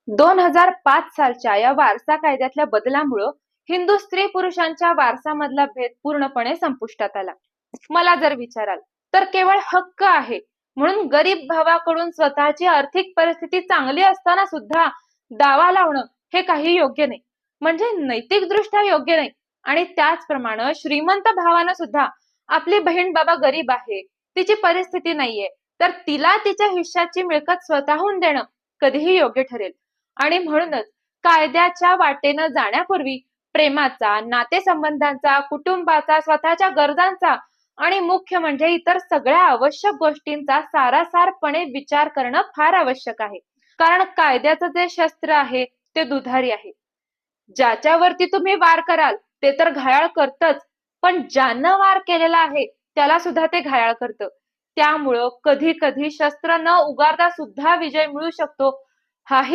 2005 सालच्या या वारसा कायद्यातल्या बदलामुळं हिंदू स्त्री पुरुषांच्या वारसामधला भेद पूर्णपणे संपुष्टात आला. मला जर विचाराल तर केवळ हक्क आहे म्हणून गरीब भावाकडून स्वतःची आर्थिक परिस्थिती चांगली असताना सुद्धा दावा लावणं हे काही योग्य नाही, म्हणजे नैतिकदृष्ट्या योग्य नाही. आणि त्याचप्रमाणे श्रीमंत भावानं सुद्धा आपली बहीण बाबा गरीब आहे, तिची परिस्थिती नाहीये, तर तिला तिच्या हिश्श्याची मिळकत स्वतःहून देणं कधीही योग्य ठरेल. आणि म्हणूनच कायद्याच्या वाटेनं जाण्यापूर्वी प्रेमाचा, नातेसंबंधांचा, कुटुंबाचा, स्वतःच्या गरजांचा आणि मुख्य म्हणजे इतर सगळ्या आवश्यक गोष्टींचा सारासारपणे विचार करणं फार आवश्यक आहे. कारण कायद्याचं जे शस्त्र आहे ते दुधारी आहे. ज्याच्यावरती तुम्ही वार कराल ते तर घायाळ करतच, पण ज्यानं वार केलेला आहे त्याला सुद्धा ते घायाळ करतं. त्यामुळं कधी कधी शस्त्र न उगारता सुद्धा विजय मिळू शकतो, हाही